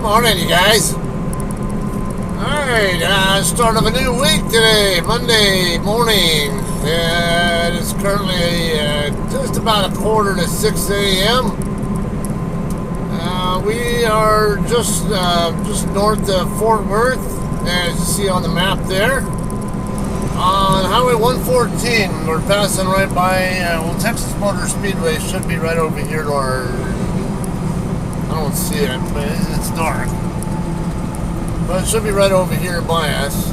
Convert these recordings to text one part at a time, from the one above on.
Morning, you guys. Alright, start of a new week today, Monday morning. It's currently just about 5:45 a.m. We are just north of Fort Worth, as you see on the map there. On Highway 114, we're passing right by, Texas Motor Speedway should be right over here to our, I don't see it, but it's dark. But it should be right over here by us.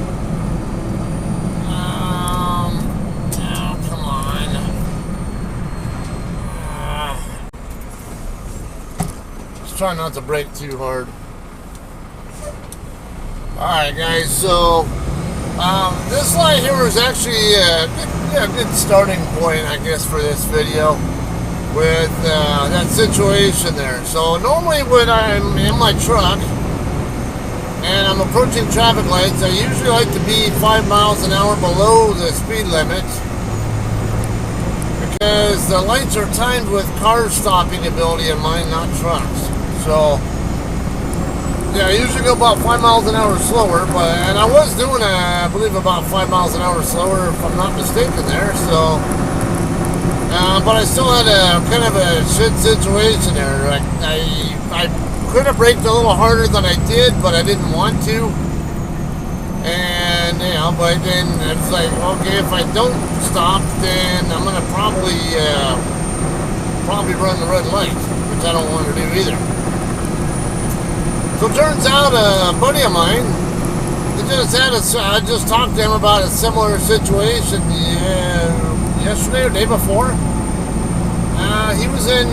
Oh, come on. Just try not to brake too hard. Alright guys, so this light here is actually a good starting point, I guess, for this video with that situation there. So normally when I'm in my truck and I'm approaching traffic lights, I usually like to be 5 miles an hour below the speed limit because the lights are timed with car stopping ability in mine, not trucks. So yeah, I usually go about 5 miles an hour slower, and I was doing, I believe, about 5 miles an hour slower, if I'm not mistaken there, so, but I still had a kind of a shit situation there. I could have braked a little harder than I did, but I didn't want to, and, but then it's like, okay, if I don't stop, then I'm going to probably run the red light, which I don't want to do either. So it turns out a buddy of mine, I just talked to him about a similar situation yesterday or day before. He was in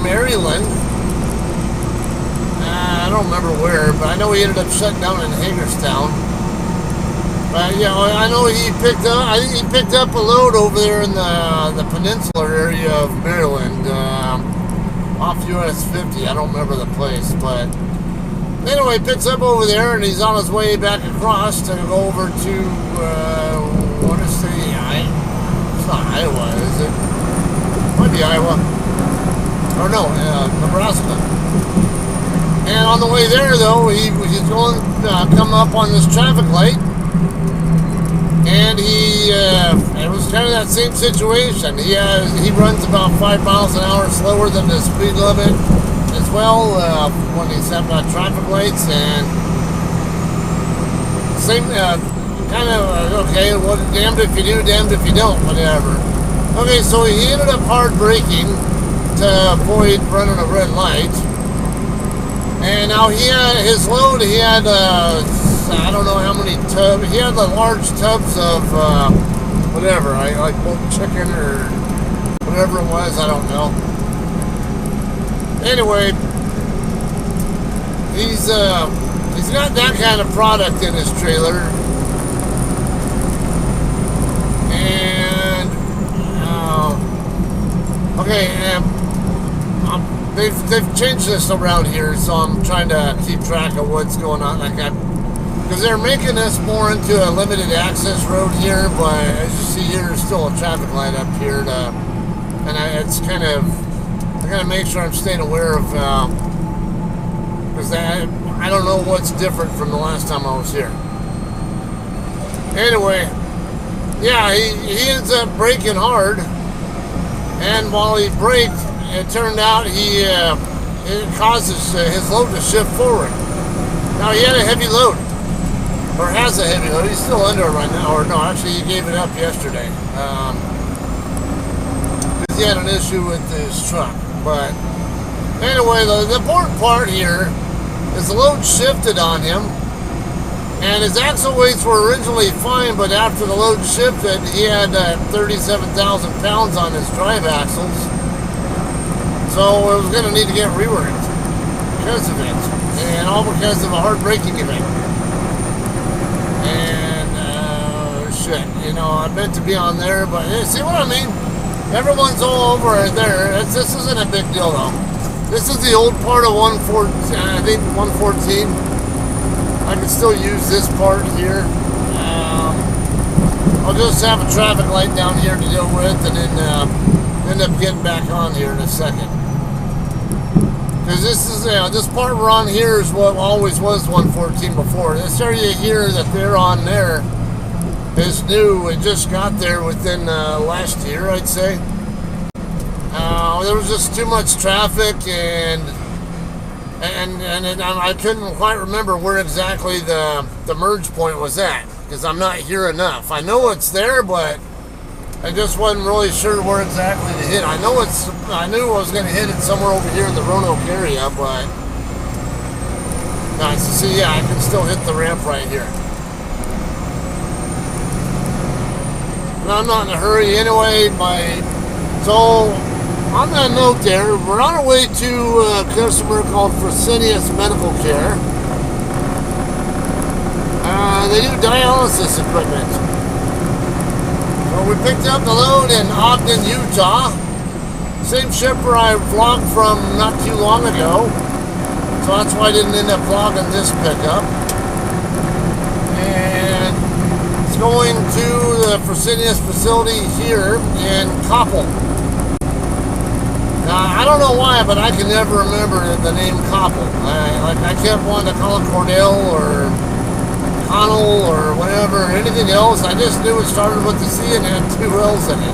Maryland. I don't remember where, but I know he ended up shutting down in Hagerstown. But yeah, I know he picked up. I think he picked up a load over there in the peninsular area of Maryland, off US 50. I don't remember the place, but. Anyway, picks up over there, and he's on his way back across to go over to, what is the, it's not Iowa, is it? Might be Iowa. Or no, Nebraska. And on the way there, though, he's going to come up on this traffic light, and it was kind of that same situation. He runs about 5 miles an hour slower than the speed limit as well when he's at traffic lights, and same kind of okay, well, damned if you do, damned if you don't, whatever. Okay, so he ended up hard braking to avoid running a red light, and now he had his load. He had I don't know how many tubs. He had the large tubs of whatever, like boiled chicken or whatever it was. I don't know. Anyway, he's got that kind of product in his trailer, and they've changed this around here, so I'm trying to keep track of what's going on. Because they're making this more into a limited access road here, but as you see here, there's still a traffic light up here, it's kind of. I gotta make sure I'm staying aware of, because I don't know what's different from the last time I was here. Anyway, yeah, he ends up braking hard, and while he braked, it turned out it causes his load to shift forward. Now he had a heavy load, or has a heavy load. He's still under it right now, or no, actually he gave it up yesterday. Because he had an issue with his truck. But anyway, the important part here is the load shifted on him, and his axle weights were originally fine, but after the load shifted, he had 37,000 pounds on his drive axles, so it was going to need to get reworked because of it, and all because of a hard braking event. And shit, I meant to be on there, but see what I mean? Everyone's all over right there. This isn't a big deal, though. This is the old part of 114, I think 114. I can still use this part here. I'll just have a traffic light down here to deal with, and then end up getting back on here in a second. Because this is, this part we're on here is what always was 114 before. This area here that they're on there is new. It just got there within last year, I'd say. There was just too much traffic, and I couldn't quite remember where exactly the merge point was at, because I'm not here enough. I know it's there, but I just wasn't really sure where exactly to hit. I knew I was going to hit it somewhere over here in the Roanoke area, but nice to see. Yeah, I can still hit the ramp right here. And I'm not in a hurry anyway. So on that note there, we're on our way to a customer called Fresenius Medical Care. They do dialysis equipment. So we picked up the load in Ogden, Utah. Same shipper I vlogged from not too long ago. So that's why I didn't end up vlogging this pickup. And it's going to the Fresenius facility here in Coppell. I don't know why, but I can never remember the name Coppell. I kept wanting to call it Cordell or Connell or whatever, anything else. I just knew it started with the C and had two L's in it.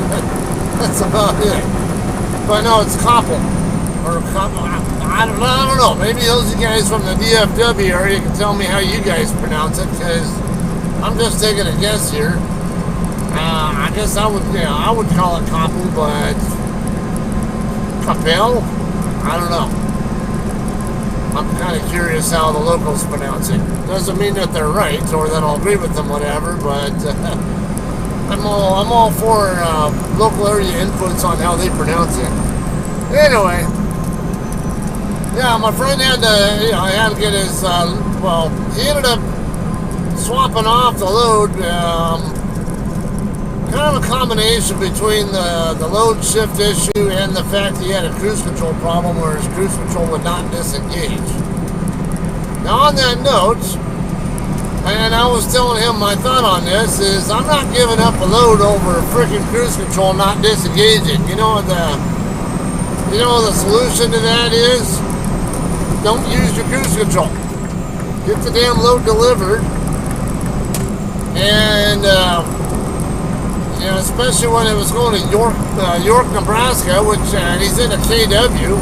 That's about it. But no, it's Coppell. Or Coppell. I don't know. Maybe those of you guys from the DFW area can tell me how you guys pronounce it, because I'm just taking a guess here. I guess I would call it Coppell, but Coppell? I don't know. I'm kind of curious how the locals pronounce it. Doesn't mean that they're right or that I'll agree with them, whatever, but I'm all for local area inputs on how they pronounce it. Anyway, yeah, my friend had to get his, he ended up swapping off the load. Kind of a combination between the load shift issue and the fact that he had a cruise control problem where his cruise control would not disengage. Now on that note, and I was telling him my thought on this, is I'm not giving up a load over freaking cruise control not disengaging. You know the solution to that is, don't use your cruise control. Get the damn load delivered, and especially when it was going to York, Nebraska, which he's in a KW,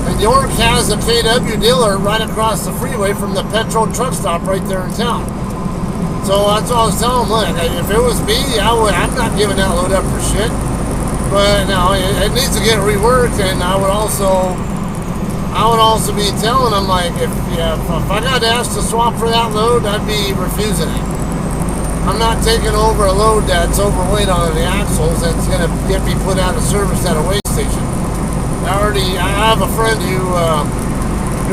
and York has a KW dealer right across the freeway from the petrol truck stop right there in town. So that's what I was telling him. Look, if it was me, I'm not giving that load up for shit. But no, it needs to get reworked, and I would also be telling him, like, if I got asked to swap for that load, I'd be refusing it. I'm not taking over a load that's overweight on the axles that's going to get me put out of service at a weigh station. I have a friend who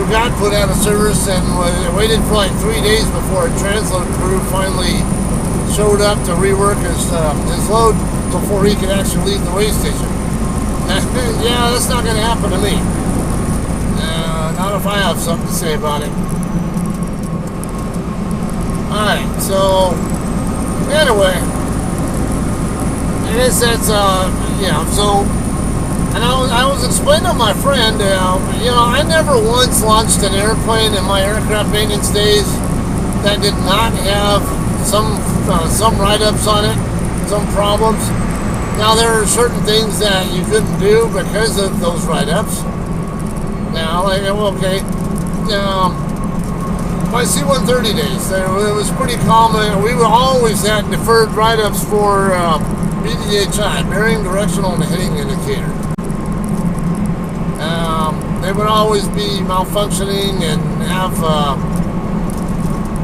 got put out of service and waited for like 3 days before a transload crew finally showed up to rework his load before he could actually leave the weigh station. Yeah, that's not going to happen to me. Not if I have something to say about it. Alright, so anyway, I guess that's, so, and I was explaining to my friend, I never once launched an airplane in my aircraft maintenance days that did not have some write-ups on it, some problems. Now, there are certain things that you couldn't do because of those write-ups. Now, my C-130 days, it was pretty common. We would always have deferred write-ups for BDHI, bearing directional and heading indicator. They would always be malfunctioning and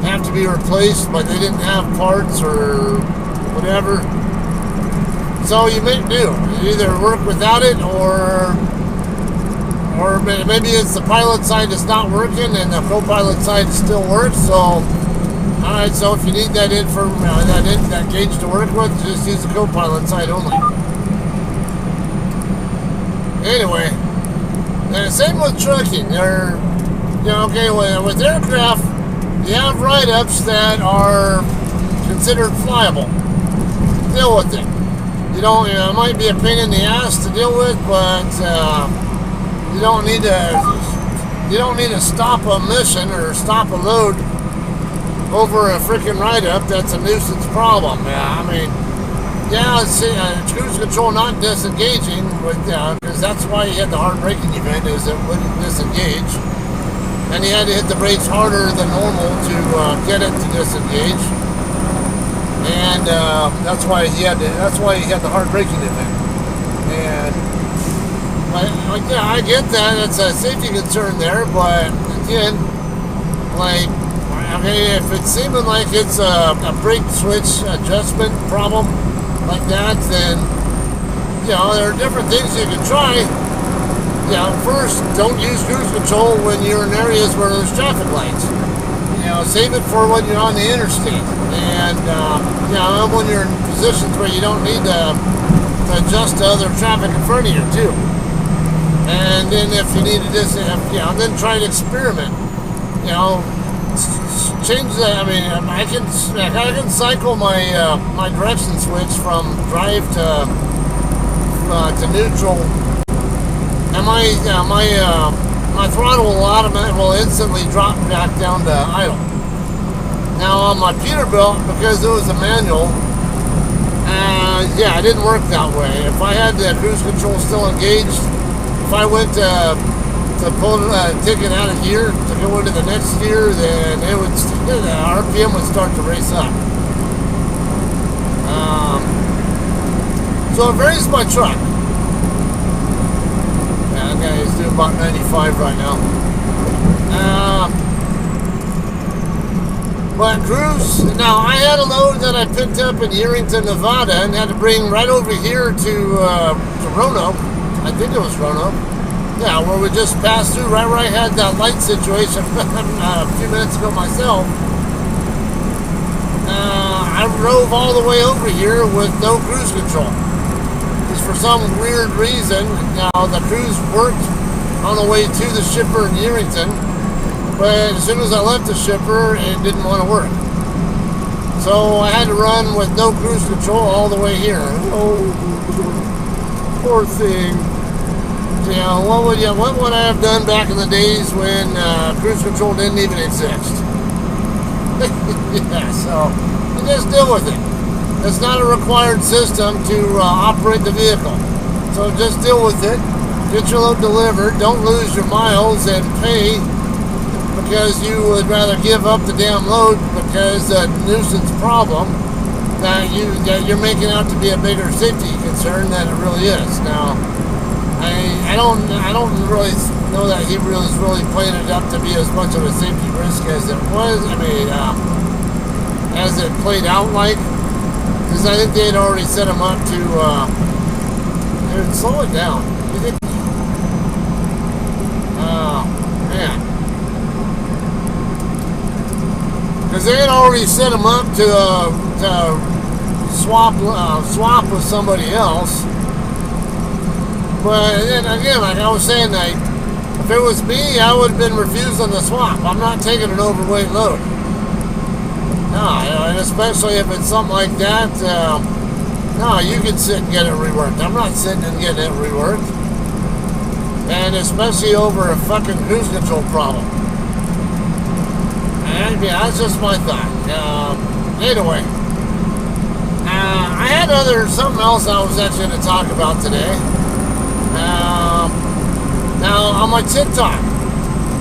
have to be replaced, but they didn't have parts or whatever. So you make do. You either work without it, or maybe it's the pilot side that's not working and the co-pilot side still works. So, alright, so if you need that that gauge to work with, just use the co-pilot side only. Anyway, same with trucking. With aircraft, you have write-ups that are considered flyable. Deal with it. It might be a pain in the ass to deal with, but you don't need to you don't need to stop a mission or stop a load over a freaking write-up. That's a nuisance problem. Yeah, I mean, yeah, cruise control not disengaging, because that's why he had the hard braking event, is it wouldn't disengage, and he had to hit the brakes harder than normal to get it to disengage, and that's why he had the hard braking event. And yeah, I get that it's a safety concern there, but again, like, okay, if it's seeming like it's a brake switch adjustment problem like that, then, you know, there are different things you can try. You know, first, don't use cruise control when you're in areas where there's traffic lights. You know, save it for when you're on the interstate. And, you know, when you're in positions where you don't need to adjust to other traffic in front of you, too. And then if you need to then try to experiment. You know, change that. I mean, I can cycle my my direction switch from drive to neutral, and my throttle will instantly drop back down to idle. Now on my Peterbilt, because it was a manual, yeah, it didn't work that way. If I had the cruise control still engaged, if I went to pull take it out of gear to go into the next gear, then the RPM would start to race up. So it varies by truck. Yeah, that guy is doing about 95 right now. But cruise, now I had a load that I picked up in Yerington, Nevada, and had to bring right over here to Roanoke. I think it was Roanoke. Yeah, where we just passed through, right where I had that light situation a few minutes ago myself. I drove all the way over here with no cruise control. Just for some weird reason, now the cruise worked on the way to the shipper in Yerington, but as soon as I left the shipper, it didn't want to work. So I had to run with no cruise control all the way here. Oh, poor thing. You know, what would I have done back in the days when cruise control didn't even exist? Yeah, so you just deal with it. It's not a required system to operate the vehicle. So just deal with it. Get your load delivered. Don't lose your miles and pay because you would rather give up the damn load because a nuisance problem that you're making out to be a bigger safety concern than it really is. Now, I don't really know that he was really playing it up to be as much of a safety risk as it was. I mean, as it played out like, because I think they had already set him up to. Dude, slow it down. You think? Oh man, because they had already set him up to swap with somebody else. But then again, like I was saying, if it was me, I would have been refused on the swap. I'm not taking an overweight load. No, and especially if it's something like that, no, you can sit and get it reworked. I'm not sitting and getting it reworked. And especially over a fucking cruise control problem. And yeah, that's just my thought. Anyway, I had something else I was actually going to talk about today. Now on my TikTok,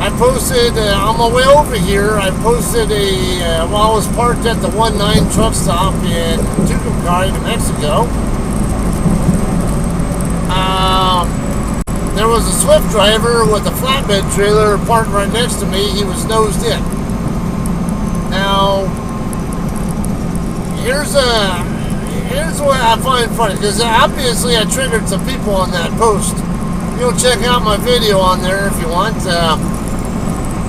I posted on my way over here. I posted while I was parked at the 19 truck stop in Tucumcari, New Mexico. There was a Swift driver with a flatbed trailer parked right next to me. He was nosed in. Now, here's what I find funny, because obviously I triggered some people on that post. Go check out my video on there if you want.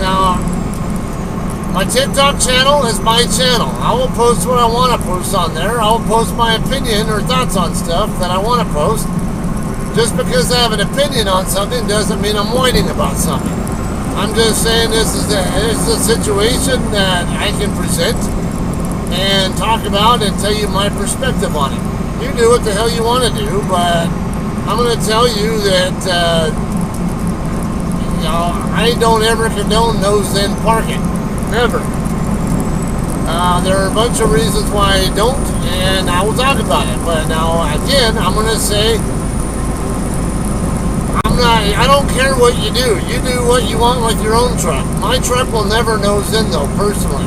Now, my TikTok channel is my channel. I will post what I want to post on there. I will post my opinion or thoughts on stuff that I want to post. Just because I have an opinion on something doesn't mean I'm whining about something. I'm just saying this is a situation that I can present and talk about and tell you my perspective on it. You do what the hell you want to do, but I'm going to tell you that I don't ever condone nose-in parking. Never. There are a bunch of reasons why I don't, and I will talk about it. But now, again, I'm going to say, I don't care what you do. You do what you want with your own truck. My truck will never nose in, though, personally.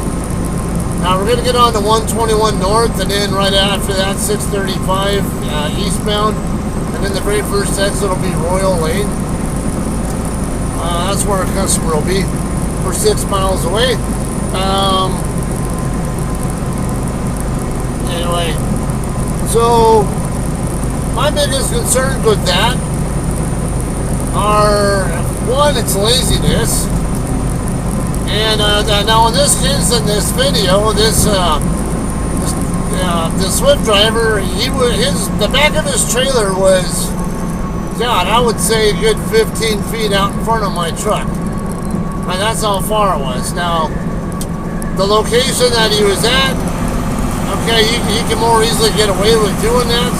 Now, we're going to get on to 121 North, and then right after that, 635 eastbound. And then the very first exit will be Royal Lane. That's where our customer will be. We're 6 miles away. Anyway, so my biggest concerns with that are, one, it's laziness. And now in this case, in this video, this Swift driver, the back of his trailer was, God, I would say a good 15 feet out in front of my truck. And that's how far it was. Now, the location that he was at, okay, you can more easily get away with doing that.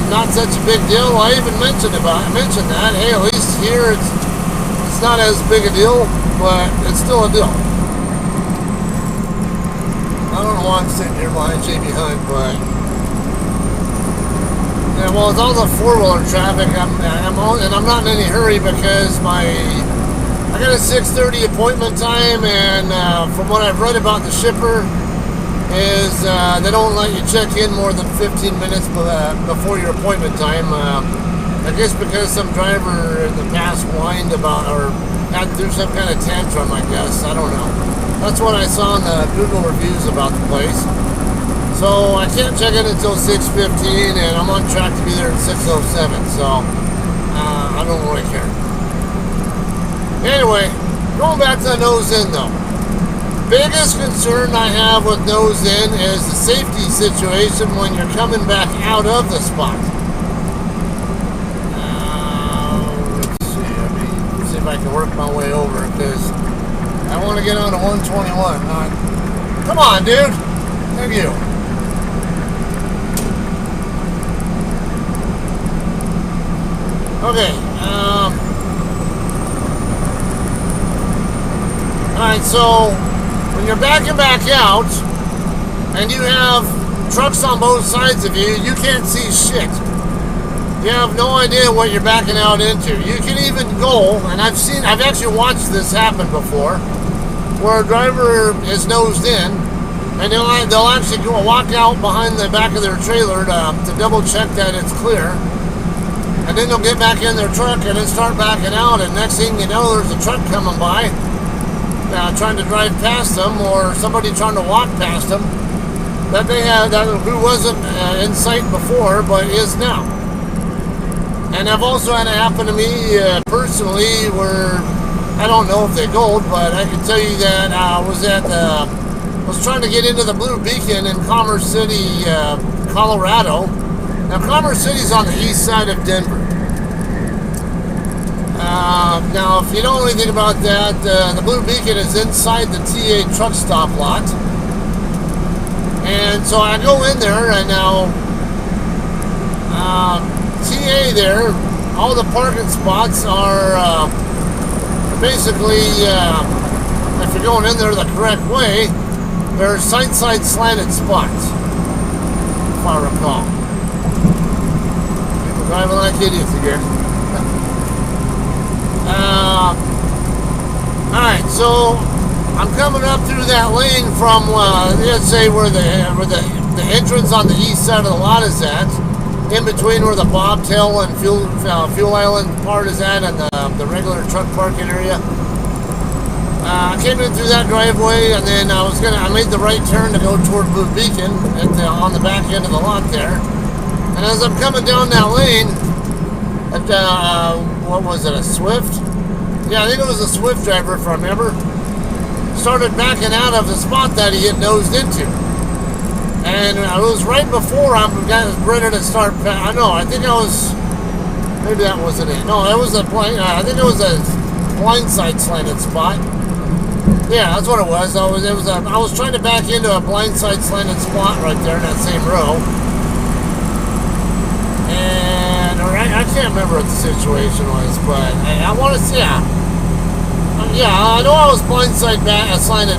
Not such a big deal. I even mentioned that. Hey, at least here it's not as big a deal, but it's still a deal. I don't know why I'm sitting here behind JB Hunt, but yeah, well, with all the four-wheeler traffic, I'm not in any hurry because I got a 6:30 appointment time, and from what I've read about the shipper, is they don't let you check in more than 15 minutes before your appointment time. I guess because some driver in the past whined about or had through some kind of tantrum, I guess. I don't know. That's what I saw in the Google reviews about the place. So I can't check in until 6:15, and I'm on track to be there at 6:07. So I don't really care. Anyway, going back to the nose-in though. Biggest concern I have with nose-in is the safety situation when you're coming back out of the spot. Let's see if I can work my way over, because I want to get on to 121. Come on, dude. Thank you. Okay. Alright, so when you're backing back out and you have trucks on both sides of you, you can't see shit. You have no idea what you're backing out into. You can even go, and I've actually watched this happen before, where a driver is nosed in, and they'll actually go walk out behind the back of their trailer to double check that it's clear, and then they'll get back in their truck and then start backing out, and next thing you know, there's a truck coming by trying to drive past them, or somebody trying to walk past them that they had who wasn't in sight before but is now. And I've also had it happen to me personally, where I don't know if they gold, but I can tell you that I was trying to get into the Blue Beacon in Commerce City, Colorado. Now, Commerce City's on the east side of Denver. Now, if you don't know anything about that, the Blue Beacon is inside the TA truck stop lot. And so I go in there, and now TA there, all the parking spots are basically, if you're going in there the correct way, they're side slanted spots, if I recall. People driving like idiots again. Alright, so I'm coming up through that lane from, let's say where the entrance on the east side of the lot is at, in between where the bobtail and fuel island part is at, and the regular truck parking area. I came in through that driveway, and then I made the right turn to go toward Blue Beacon on the back end of the lot there. And as I'm coming down that lane, what was it, a Swift? Yeah, I think it was a Swift driver, if I remember. Started backing out of the spot that he had nosed into. And it was right before I'm ready to start. I think I was. Maybe that wasn't it. No, it was I think it was a blindside slanted spot. Yeah, that's what it was. I was trying to back into a blindside slanted spot right there in that same row. And I can't remember what the situation was, but I want to see. Yeah. Yeah, I know I was blindside assigned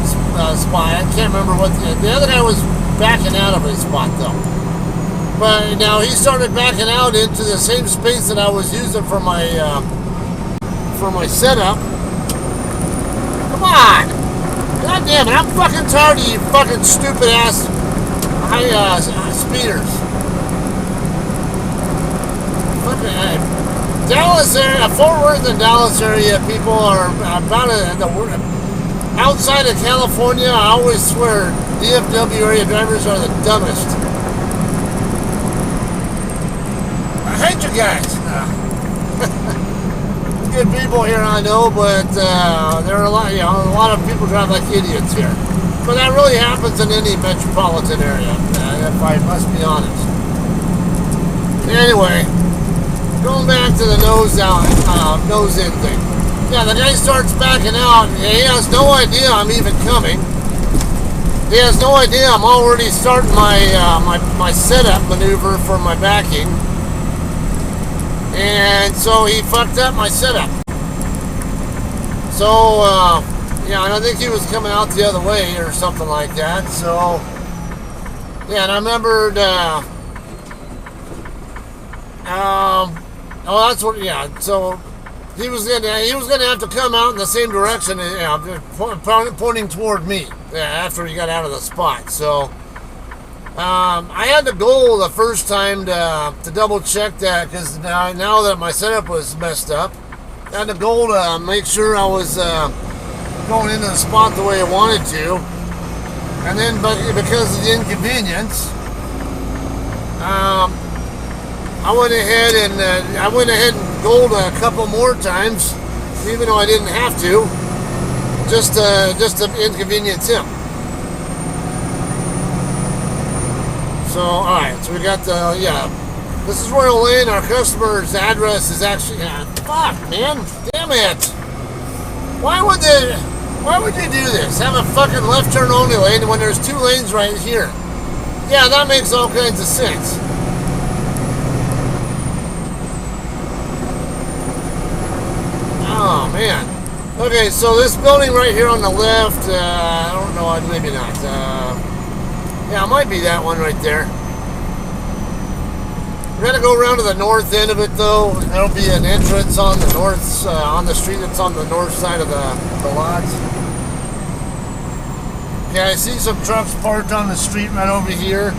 spot. I can't remember what the other guy was backing out of his spot though. But now he started backing out into the same space that I was using for my setup. Come on! God damn it! I'm fucking tired of you fucking stupid ass speeders. Fucking. Dallas area, Fort Worth and Dallas area people are about outside of California. I always swear DFW area drivers are the dumbest. I hate you guys. Good people here, I know, but there are a lot of people drive like idiots here. But that really happens in any metropolitan area, if I must be honest. Anyway. Going back to the nose in thing. Yeah, the guy starts backing out. He has no idea I'm even coming. He has no idea I'm already starting my setup maneuver for my backing. And so he fucked up my setup. So, yeah, and I think he was coming out the other way or something like that. So, yeah, and I remembered, oh, that's what. Yeah. So he was gonna have to come out in the same direction, pointing toward me. Yeah, after he got out of the spot. So I had the goal the first time to double check that because now that my setup was messed up, I had the goal to make sure I was going into the spot the way I wanted to, and then because of the inconvenience. I went ahead and goaled a couple more times, even though I didn't have to, just to inconvenience him. So, all right, so we got this is Royal Lane. Our customer's address is actually, fuck, man, damn it. Why would you do this? Have a fucking left turn only lane when there's 2 lanes right here? Yeah, that makes all kinds of sense. Oh, man. Okay, so this building right here on the left, I don't know, maybe not. Yeah, it might be that one right there. We're going to go around to the north end of it, though. There'll be an entrance on the north, on the street that's on the north side of the lot. Okay, I see some trucks parked on the street right over here.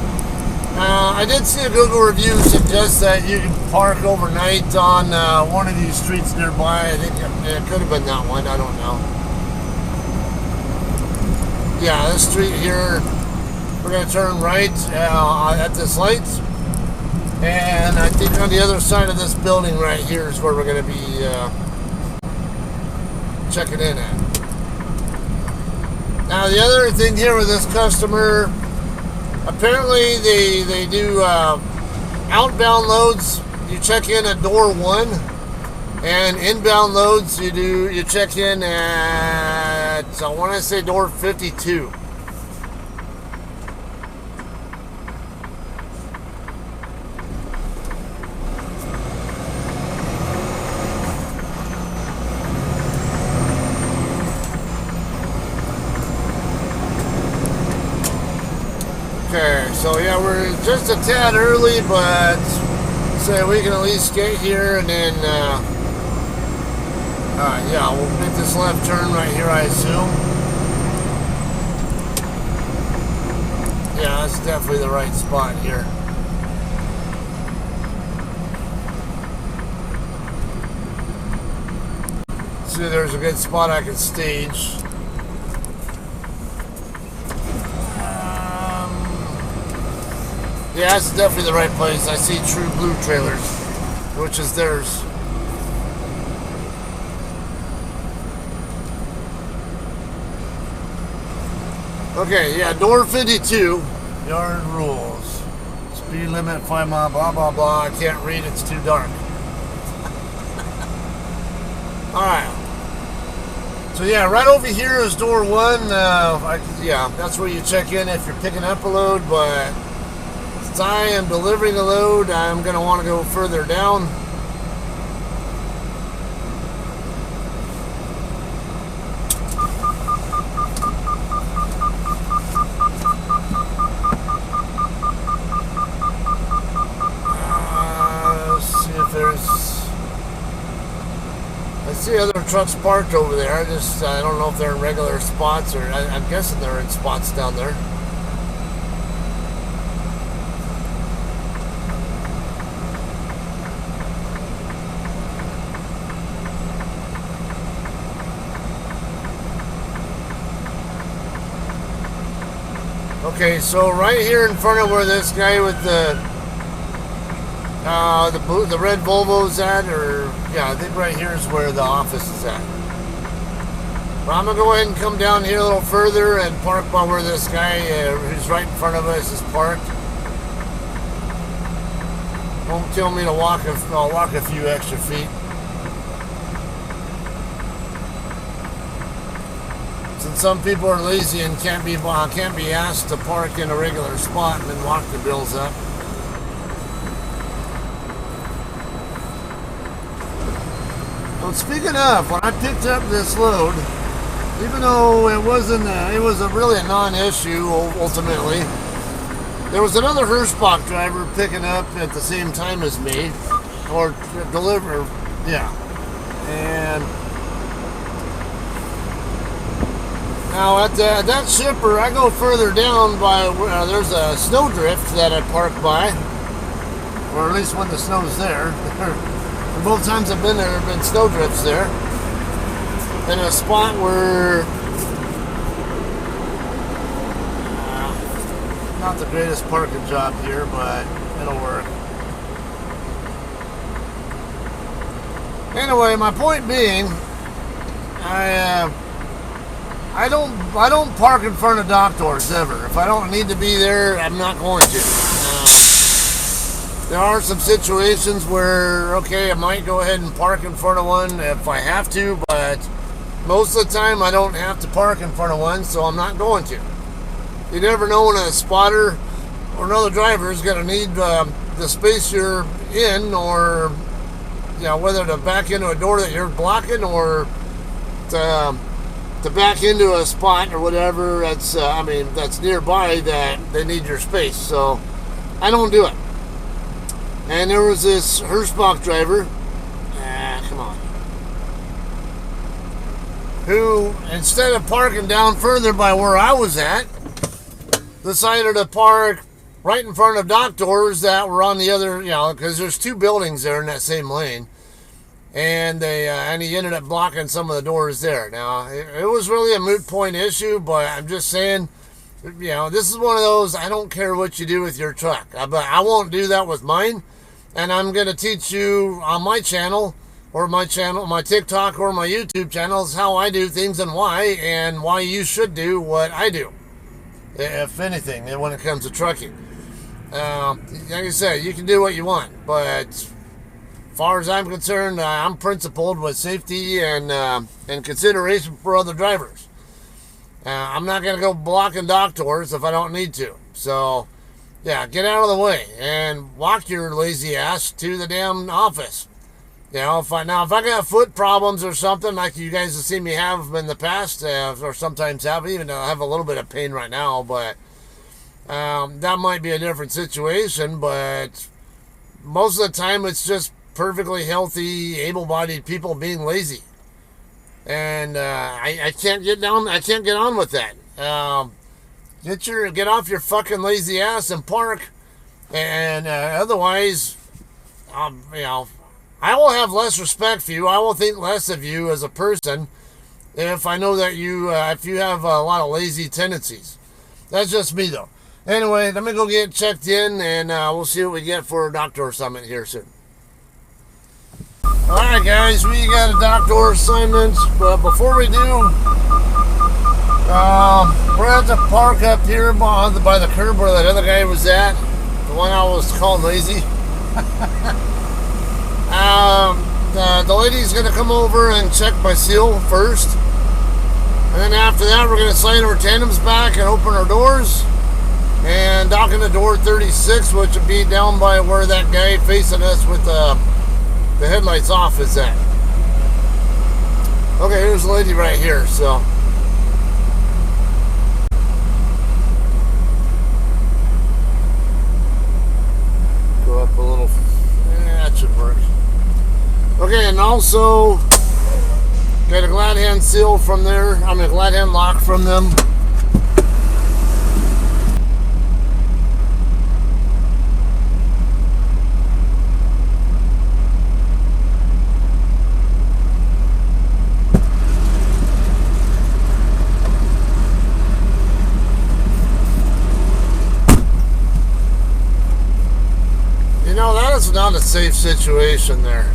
I did see a Google review suggest that you can park overnight on one of these streets nearby. I think it could have been that one. I don't know. Yeah, this street here, we're going to turn right at this light. And I think on the other side of this building right here is where we're going to be checking in at. Now, the other thing here with this customer, apparently they do outbound loads. You check in at door 1, and inbound loads you check in at, I want to say, door 52. Okay, so yeah, we're just a tad early, but say we can at least get here and then, yeah, we'll make this left turn right here, I assume. Yeah, that's definitely the right spot here. See, there's a good spot I can stage. Yeah, that's definitely the right place. I see True Blue Trailers, which is theirs. Okay, yeah, door 52, yard rules. Speed limit, 5 mile, blah, blah, blah. I can't read, it's too dark. Alright. So yeah, right over here is door 1. Yeah, that's where you check in if you're picking up a load, but since I am delivering a load, I'm going to want to go further down. see other trucks parked over there. I don't know if they're in regular spots or I'm guessing they're in spots down there. Okay, so right here in front of where this guy with the red Volvo's at, or yeah, I think right here is where the office is at. But I'm gonna go ahead and come down here a little further and park by where this guy who's right in front of us is parked. Won't tell me to walk. I'll walk a few extra feet. Since some people are lazy and can't be asked to park in a regular spot and then walk the bills up. Well, speaking of, when I picked up this load, even though it was really a non-issue ultimately, there was another Hirschbach driver picking up at the same time as me, or deliver, yeah, and now at that shipper, I go further down by where there's a snowdrift that I park by, or at least when the snow's there. Both times I've been there have been snowdrifts there. In a spot where not the greatest parking job here, but it'll work. Anyway, my point being, I don't park in front of dock doors ever. If I don't need to be there, I'm not going to. There are some situations where, okay, I might go ahead and park in front of one if I have to, but most of the time I don't have to park in front of one, so I'm not going to. You never know when a spotter or another driver is going to need the space you're in, or whether to back into a door that you're blocking or to back into a spot or whatever that's nearby that they need your space. So I don't do it. And there was this Hirschbach driver, come on, who, instead of parking down further by where I was at, decided to park right in front of dock doors that were on the other, because there's two buildings there in that same lane. And he ended up blocking some of the doors there. Now, it was really a moot point issue, but I'm just saying, this is one of those, I don't care what you do with your truck. But I won't do that with mine. And I'm going to teach you on my channel, my TikTok or my YouTube channels, how I do things and why you should do what I do, if anything, when it comes to trucking. Like I said, you can do what you want, but as far as I'm concerned, I'm principled with safety and consideration for other drivers. I'm not going to go blocking dock doors if I don't need to. So, yeah, get out of the way and walk your lazy ass to the damn office. If I got foot problems or something like you guys have seen me have in the past, or sometimes have, even I have a little bit of pain right now, but that might be a different situation. But most of the time, it's just perfectly healthy, able-bodied people being lazy, and I can't get on with that. Get off your fucking lazy ass and park, and otherwise, I will have less respect for you. I will think less of you as a person if I know that if you have a lot of lazy tendencies. That's just me, though. Anyway, let me go get checked in, and we'll see what we get for a dock door summit here soon. Alright guys, we got a dock door assignment, but before we do, we're going to have to park up here by the curb where that other guy was at, the one I was called lazy. The lady's going to come over and check my seal first, and then after that we're going to slide our tandems back and open our doors, and dock into door 36, which would be down by where that guy facing us with the headlights off is at. Okay, here's the lady right here, so. Go up a little. That should work. Okay, and also, Got a glad hand seal from there. I mean, a glad hand lock from them. You know, that is not a safe situation there.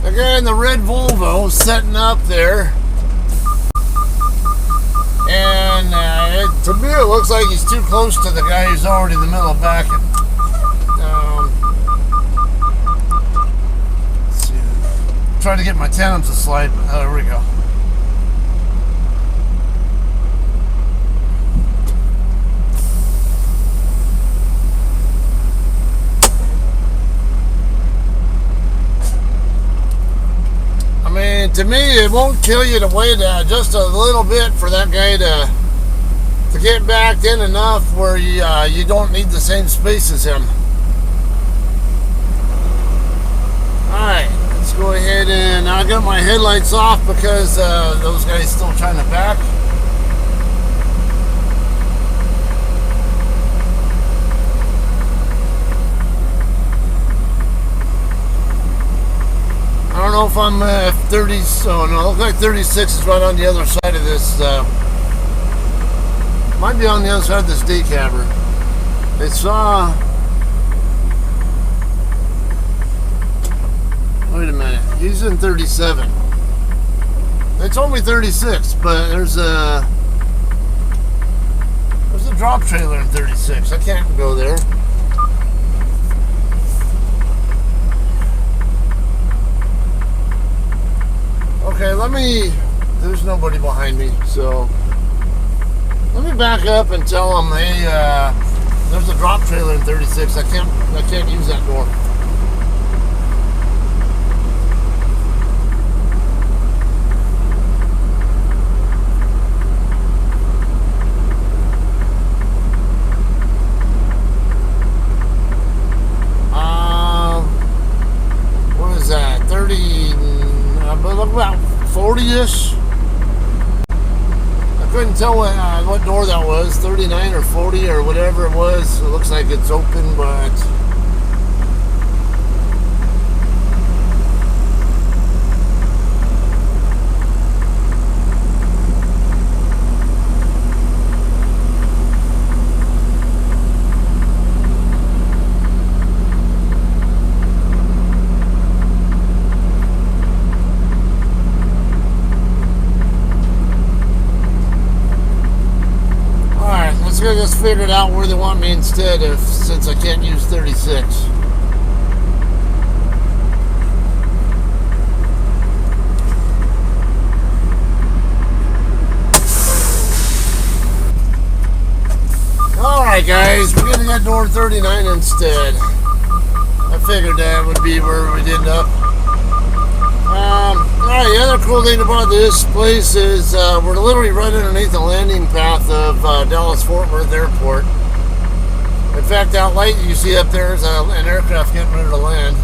The guy in the red Volvo setting up there, and to me it looks like he's too close to the guy who's already in the middle of backing. Let's see. Try to get my tandems to slide. Oh, there we go. To me, it won't kill you to wait just a little bit for that guy to get backed in enough where you don't need the same space as him. Alright, let's go ahead and I got my headlights off because those guys still trying to back. I don't know if I'm 30, so no, it looks like 36 is right on the other side of this. Might be on the other side of this decabber. It's wait a minute, he's in 37. They told me 36, but there's a drop trailer in 36. I can't go there. Okay, there's nobody behind me, so let me back up and tell them, hey, there's a drop trailer in 36. I can't use that door. What is that? 30, about 40-ish. I couldn't tell what door that was, 39 or 40 or whatever it was. It looks like it's open, but I just figured out where they want me instead since I can't use 36. Alright guys, we're gonna get door 39 instead. I figured that would be where we'd end up. Alright, the other cool thing about this place is we're literally right underneath the landing path of Dallas-Fort Worth Airport. In fact, that light you see up there is an aircraft getting ready to land.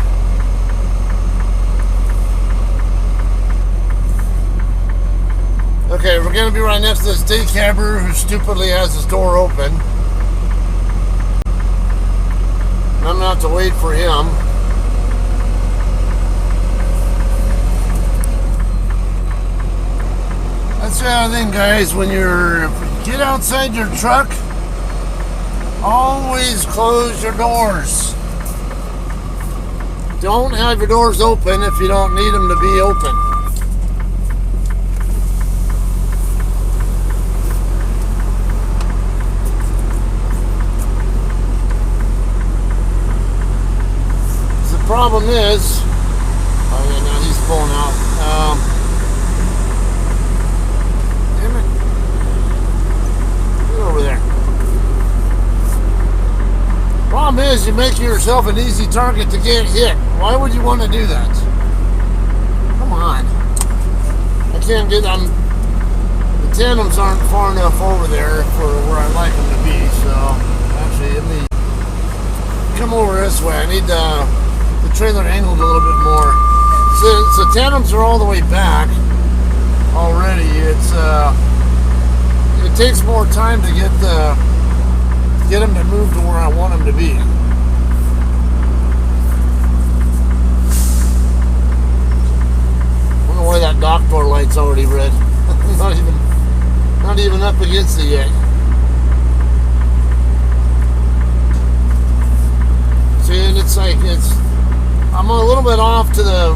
Okay, we're going to be right next to this decabber who stupidly has his door open. And I'm going to have to wait for him. That's the other thing, guys. When get outside your truck, always close your doors. Don't have your doors open if you don't need them to be open. The problem is, oh yeah, now he's pulling out. Over there. Problem is, you make yourself an easy target to get hit. Why would you want to do that? Come on. I can't get them. The tandems aren't far enough over there for where I like them to be. So, actually, let me come over this way. I need the trailer angled a little bit more. Since the tandems are all the way back already, it takes more time to get them to move to where I want them to be. I wonder why that dock door light's already red. not even up against it yet. See, and it's like I'm a little bit off to the.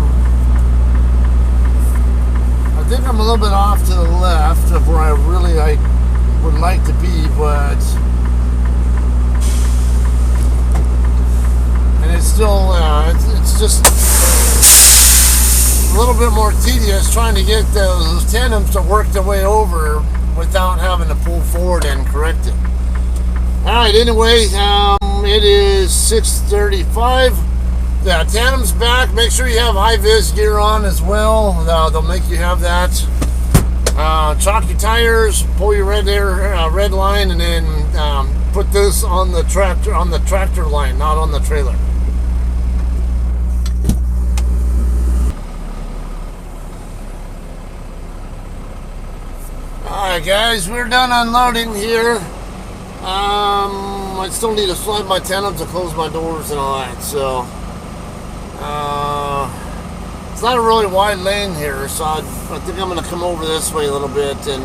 I think I'm a little bit off to the left of where I really would like to be, but and it's still it's just a little bit more tedious trying to get those tandems to work their way over without having to pull forward and correct it. All right. Anyway, it is 6:35. Yeah, tandem's back. Make sure you have high-vis gear on as well. They'll make you have that. Chalk your tires, pull your red line, and then put this on the tractor line, not on the trailer. Alright guys, we're done unloading here. I still need to slide my tandems to close my doors and all that, so it's not a really wide lane here, so I think I'm going to come over this way a little bit and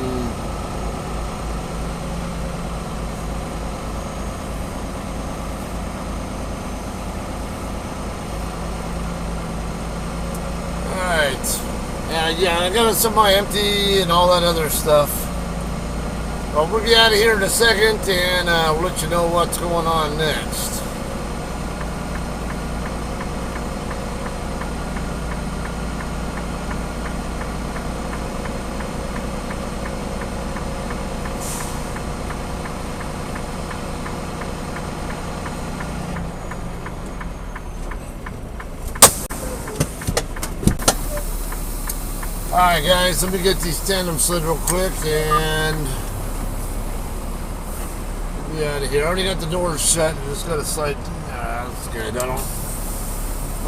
alright. Yeah, I got it semi-empty and all that other stuff. Well, we'll get out of here in a second and we'll let you know what's going on next. Alright guys, let me get these tandems slid real quick and be out of here. I already got the doors shut. I just got to slide. That's good. I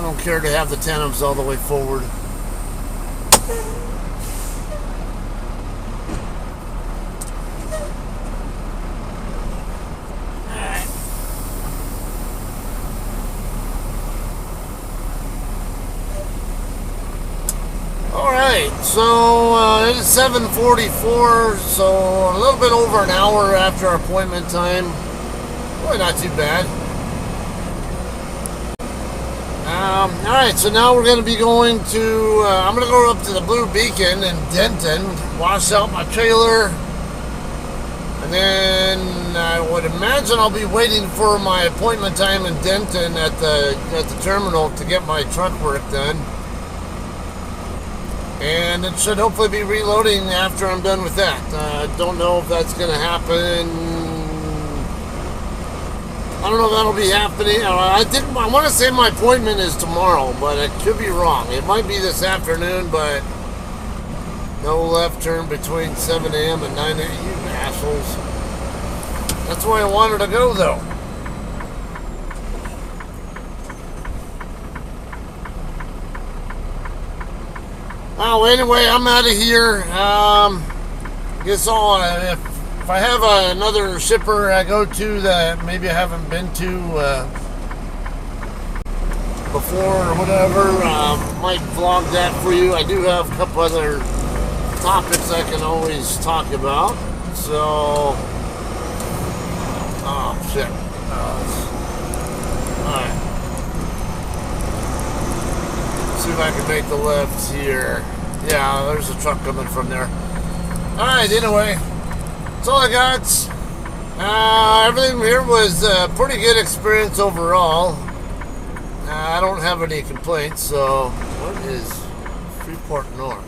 don't care to have the tandems all the way forward. Alright, so it is 7:44, so a little bit over an hour after our appointment time. Boy, not too bad. Alright, so now we're going to be going to, I'm going to go up to the Blue Beacon in Denton, wash out my trailer, and then I would imagine I'll be waiting for my appointment time in Denton at the terminal to get my truck work done. And it should hopefully be reloading after I'm done with that. I don't know if that's going to happen. I don't know if that'll be happening. I want to say my appointment is tomorrow, but it could be wrong. It might be this afternoon, but no left turn between 7 a.m. and 9 a.m. You assholes. That's where I wanted to go, though. Oh, anyway, I'm out of here. Guess if I have another shipper I go to that maybe I haven't been to before or whatever, might vlog that for you. I do have a couple other topics I can always talk about. So, oh shit. Alright. See if I can make the left here. Yeah, there's a truck coming from there. Alright, anyway, that's all I got. Everything here was a pretty good experience overall. I don't have any complaints, so what is Freeport North?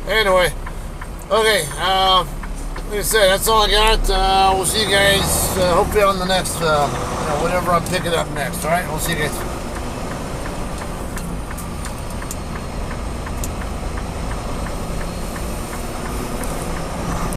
Anyway, okay, like I said, that's all I got. We'll see you guys hopefully on the next, whatever I'm picking up next. Alright, we'll see you guys.